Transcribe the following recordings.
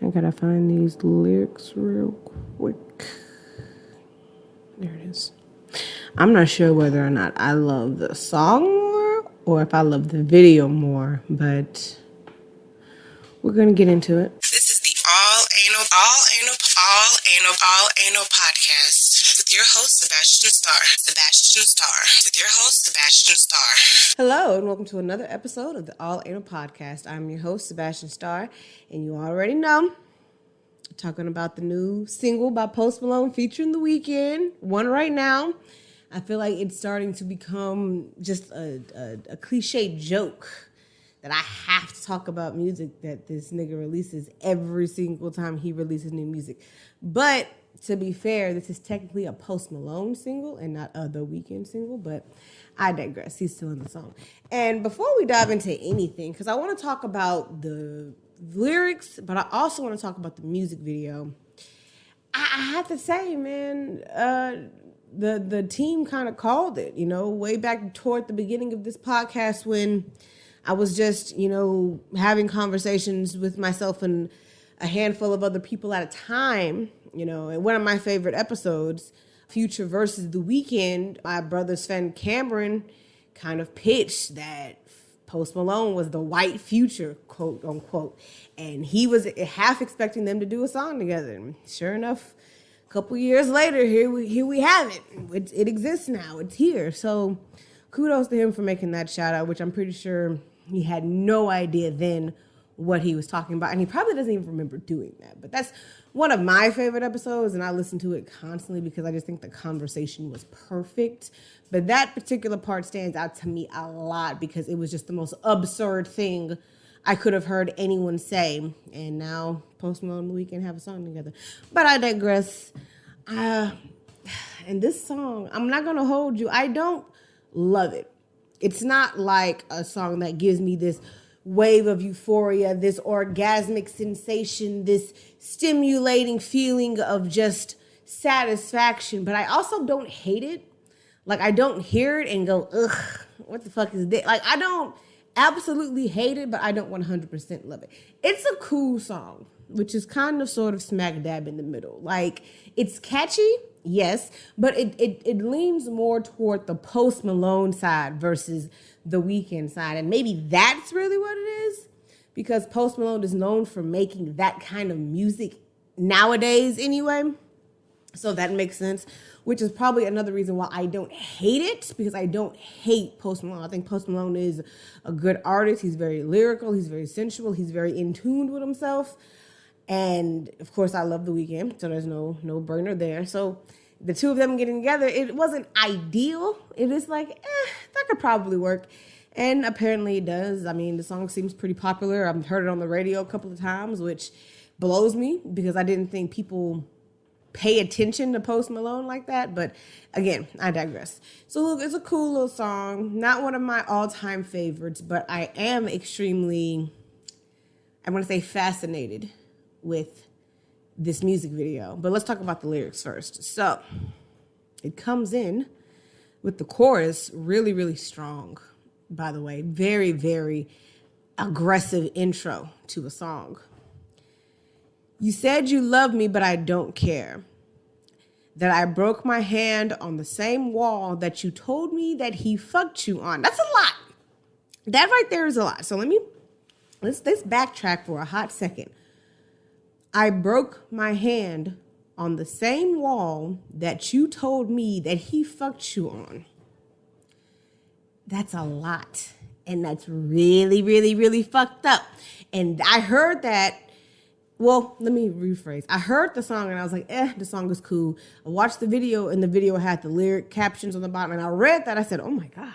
I gotta find these lyrics real quick. There it is. I'm not sure whether or not I love the song more or if I love the video more, but we're gonna get into it. This is the All Anal podcast with your host Sebastian Starr. Hello and welcome to another episode of the All Anal podcast. I'm your host Sebastian Starr, and you already know, talking about the new single by Post Malone featuring TheWeeknd, one right now. I feel like it's starting to become just a cliche joke that I have to talk about music that this nigga releases every single time he releases new music. But to be fair, this is technically a Post Malone single and not a TheWeeknd single, but I digress. He's still in the song. And before we dive into anything, because I want to talk about the lyrics, but I also want to talk about the music video. I have to say, man, the team kind of called it, way back toward the beginning of this podcast when I was just, having conversations with myself and a handful of other people at a time, and one of my favorite episodes, Future versus TheWeeknd, my brother's friend Cameron kind of pitched that Post Malone was the white Future, quote unquote, and he was half expecting them to do a song together. And sure enough, a couple years later, here we have it. It exists now. It's here. So kudos to him for making that shout out, which I'm pretty sure he had no idea then what he was talking about. And he probably doesn't even remember doing that. But that's one of my favorite episodes, and I listen to it constantly because I just think the conversation was perfect. But that particular part stands out to me a lot because it was just the most absurd thing I could have heard anyone say. And now Post Malone and TheWeeknd have a song together. But I digress. And this song, I'm not going to hold you. I don't love it. It's not like a song that gives me this wave of euphoria, this orgasmic sensation, this stimulating feeling of just satisfaction. But I also don't hate it. Like, I don't hear it and go, ugh, what the fuck is this? Like, I don't absolutely hate it, but I don't 100% love it. It's a cool song, which is kind of sort of smack dab in the middle. Like, it's catchy, yes, but it leans more toward the Post Malone side versus TheWeeknd side. And maybe that's really what it is, because Post Malone is known for making that kind of music nowadays anyway. So that makes sense, which is probably another reason why I don't hate it, because I don't hate Post Malone. I think Post Malone is a good artist. He's very lyrical. He's very sensual. He's very in tune with himself. And of course, I love TheWeeknd, so there's no brainer there. So the two of them getting together, it wasn't ideal. It is like, that could probably work. And apparently it does. I mean, the song seems pretty popular. I've heard it on the radio a couple of times, which blows me because I didn't think people pay attention to Post Malone like that. But again, I digress. So look, it's a cool little song. Not one of my all-time favorites, but I am extremely, I'm going to say, fascinated with this music video. But let's talk about the lyrics first. So it comes in with the chorus really, really strong, by the way. Very, very aggressive intro to a song. You said you love me, but I don't care. That I broke my hand on the same wall that you told me that he fucked you on. That's a lot. That right there is a lot. So let's backtrack for a hot second. I broke my hand on the same wall that you told me that he fucked you on. That's a lot. And that's really, really, really fucked up. And I heard that. Well, let me rephrase. I heard the song and I was like, the song is cool. I watched the video and the video had the lyric captions on the bottom. And I read that. I said, oh my God.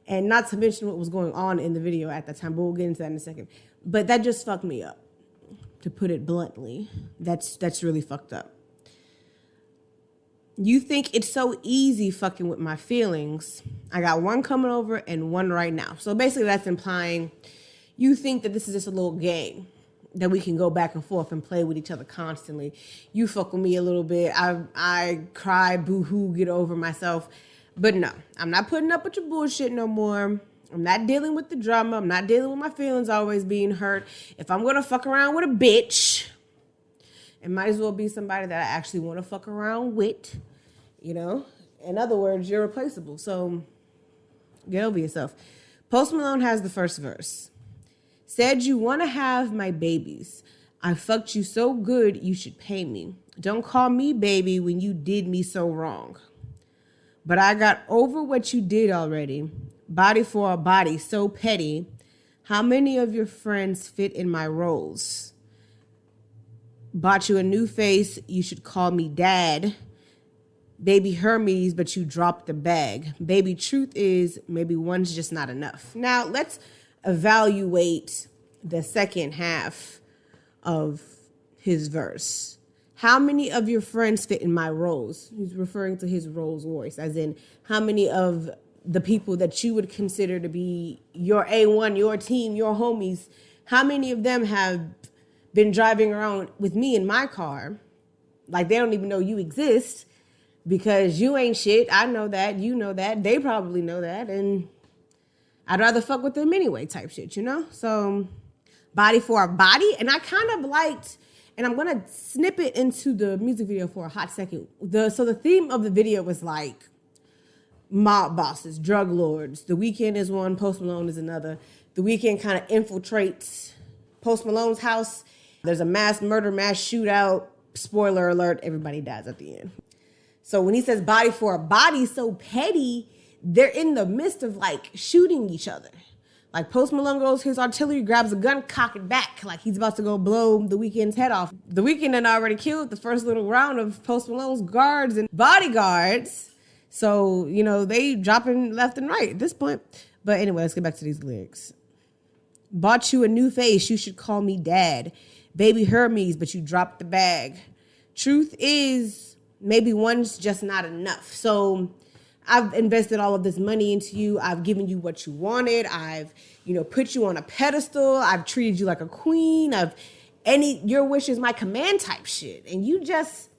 And not to mention what was going on in the video at that time. But we'll get into that in a second. But that just fucked me up. To put it bluntly, that's really fucked up. You think it's so easy fucking with my feelings. I got one coming over and one right now. So basically that's implying you think that this is just a little game that we can go back and forth and play with each other constantly. You fuck with me a little bit. I cry, boo-hoo, get over myself. But no, I'm not putting up with your bullshit no more. I'm not dealing with the drama. I'm not dealing with my feelings always being hurt. If I'm going to fuck around with a bitch, it might as well be somebody that I actually want to fuck around with, you know? In other words, you're replaceable. So get over yourself. Post Malone has the first verse. Said you want to have my babies. I fucked you so good, you should pay me. Don't call me baby when you did me so wrong. But I got over what you did already. Body for a body, so petty. How many of your friends fit in my roles? Bought you a new face, you should call me dad. Baby Hermes, but you dropped the bag. Baby, truth is, maybe one's just not enough. Now, let's evaluate the second half of his verse. How many of your friends fit in my roles? He's referring to his Rolls Royce, as in how many of the people that you would consider to be your A1, your team, your homies, how many of them have been driving around with me in my car? Like they don't even know you exist because you ain't shit. I know that. You know that. They probably know that. And I'd rather fuck with them anyway type shit, you know? So body for a body. And I kind of liked... And I'm going to snip it into the music video for a hot second. So the theme of the video was like mob bosses, drug lords. TheWeeknd is one, Post Malone is another. TheWeeknd kind of infiltrates Post Malone's house. There's a mass murder, mass shootout. Spoiler alert, everybody dies at the end. So when he says body for a body, so petty, they're in the midst of like shooting each other. Like Post Malone goes, his artillery grabs a gun, cock it back, like he's about to go blow TheWeeknd's head off. TheWeeknd had already killed the first little round of Post Malone's guards and bodyguards. So, you know, they dropping left and right at this point. But anyway, let's get back to these lyrics. Bought you a new face, you should call me dad. Baby Hermes, but you dropped the bag. Truth is, maybe one's just not enough. So I've invested all of this money into you. I've given you what you wanted. I've, put you on a pedestal. I've treated you like a queen. Your wish is my command type shit. And you just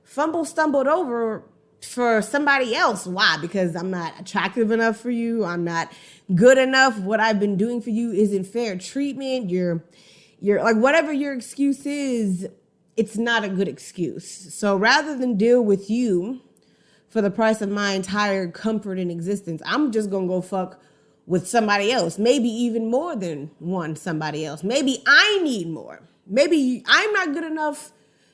stumbled over for somebody else. Why? Because I'm not attractive enough for you. I'm not good enough. What I've been doing for you isn't fair treatment. You're like, whatever your excuse is, it's not a good excuse. So rather than deal with you for the price of my entire comfort in existence, I'm just going to go fuck with somebody else. Maybe even more than one somebody else. Maybe I need more. Maybe I'm not good enough.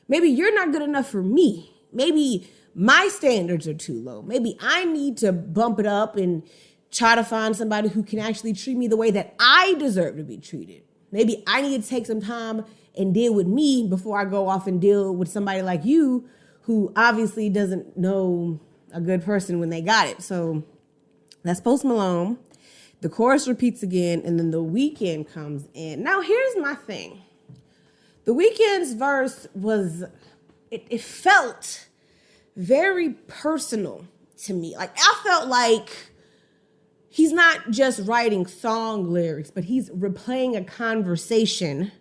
Maybe you're not good enough for me. Maybe my standards are too low. Maybe I need to bump it up and try to find somebody who can actually treat me the way that I deserve to be treated. Maybe I need to take some time and deal with me before I go off and deal with somebody like you who obviously doesn't know a good person when they got it. So that's Post Malone. The chorus repeats again, and then TheWeeknd comes in. Now, here's my thing. TheWeeknd's verse it felt very personal to me. Like, I felt like he's not just writing song lyrics, but he's replaying a conversation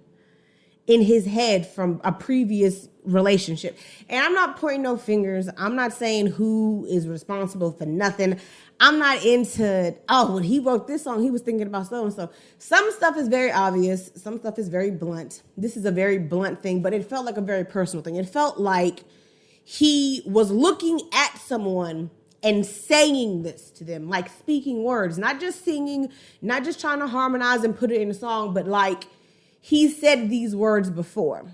in his head from a previous relationship. And I'm not pointing no fingers. I'm not saying who is responsible for nothing. I'm not into, when he wrote this song, he was thinking about so and so. Some stuff is very obvious. Some stuff is very blunt. This is a very blunt thing, but it felt like a very personal thing. It felt like he was looking at someone and saying this to them, like speaking words, not just singing, not just trying to harmonize and put it in a song, but like he said these words before.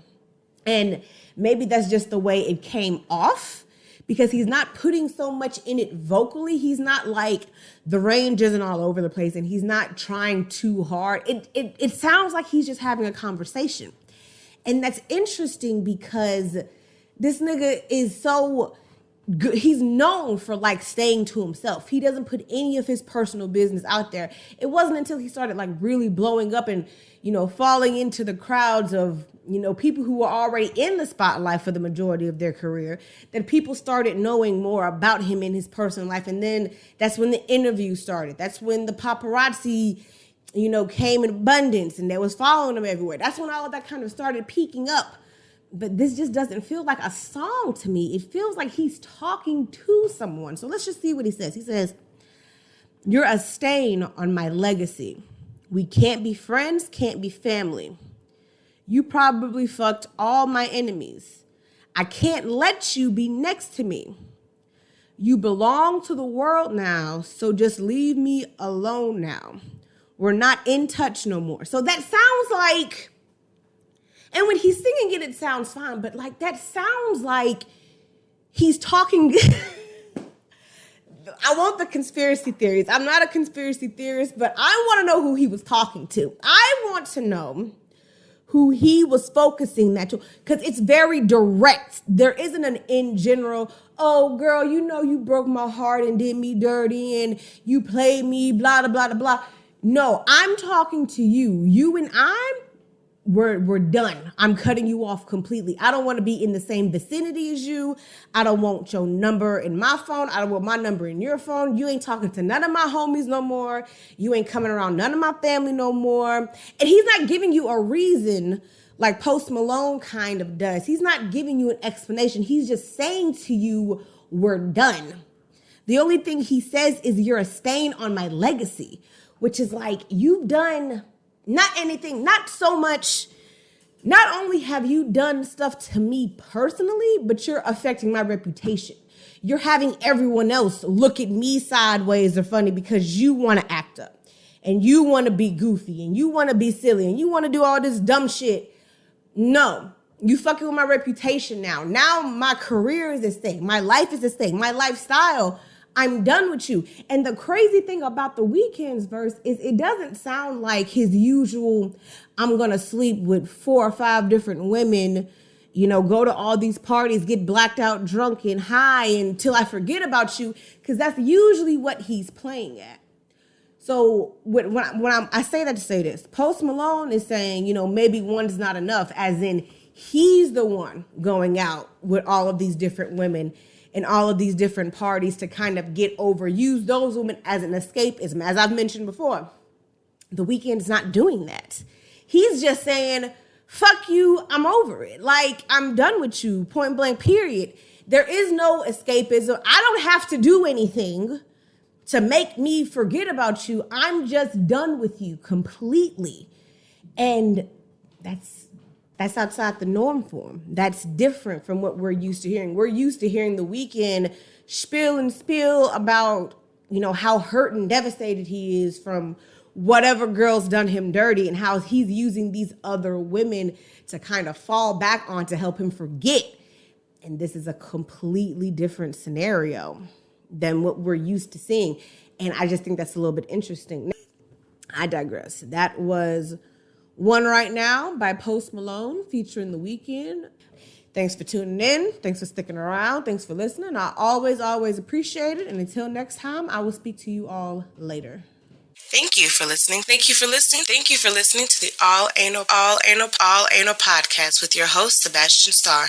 And maybe that's just the way it came off because he's not putting so much in it vocally. He's not like the range isn't all over the place and he's not trying too hard. It sounds like he's just having a conversation. And that's interesting because this nigga is so good. He's known for like staying to himself. He doesn't put any of his personal business out there. It wasn't until he started like really blowing up and, falling into the crowds of, people who were already in the spotlight for the majority of their career that people started knowing more about him in his personal life. And then that's when the interview started. That's when the paparazzi, came in abundance and they was following him everywhere. That's when all of that kind of started peaking up. But this just doesn't feel like a song to me. It feels like he's talking to someone. So let's just see what he says. He says, You're a stain on my legacy. We can't be friends, can't be family. You probably fucked all my enemies. I can't let you be next to me. You belong to the world now, so just leave me alone now. We're not in touch no more. So that sounds like, and when he's singing it sounds fine, but like that sounds like he's talking. I want the conspiracy theories. I'm not a conspiracy theorist, but I want to know who he was talking to. I want to know who he was focusing that to, because it's very direct. There isn't an in general, oh girl, you know you broke my heart and did me dirty and you played me, blah, blah, blah, blah. No, I'm talking to you. You and we're done. I'm cutting you off completely. I don't want to be in the same vicinity as you. I don't want your number in my phone. I don't want my number in your phone. You ain't talking to none of my homies no more. You ain't coming around none of my family no more. And he's not giving you a reason like Post Malone kind of does. He's not giving you an explanation. He's just saying to you, we're done. The only thing he says is you're a stain on my legacy, which is like you've done not anything, not so much. Not only have you done stuff to me personally, but you're affecting my reputation. You're having everyone else look at me sideways or funny because you want to act up and you want to be goofy and you want to be silly and you want to do all this dumb shit. No, you fucking with my reputation now. Now my career is at stake. My life is at stake. My lifestyle. I'm done with you. And the crazy thing about the Weeknd's verse is it doesn't sound like his usual, I'm going to sleep with 4 or 5 different women, you know, go to all these parties, get blacked out, drunk and high until I forget about you, because that's usually what he's playing at. So when I say that to say this, Post Malone is saying, you know, maybe one's not enough, as in he's the one going out with all of these different women and all of these different parties to kind of get over, use those women as an escapism. As I've mentioned before, The Weeknd's not doing that. He's just saying, fuck you, I'm over it. Like, I'm done with you, point blank, period. There is no escapism. I don't have to do anything to make me forget about you. I'm just done with you completely. And that's outside the norm for him. That's different from what we're used to hearing. We're used to hearing The Weeknd spill about, you know, how hurt and devastated he is from whatever girl's done him dirty and how he's using these other women to kind of fall back on to help him forget. And this is a completely different scenario than what we're used to seeing. And I just think that's a little bit interesting. I digress. That was One Right Now by Post Malone featuring The Weeknd. Thanks for tuning in. Thanks for sticking around. Thanks for listening. I always appreciate it. And until next time, I will speak to you all later. Thank you for listening. Thank you for listening. Thank you for listening to the All Anal Podcast with your host, Sebastian Starr.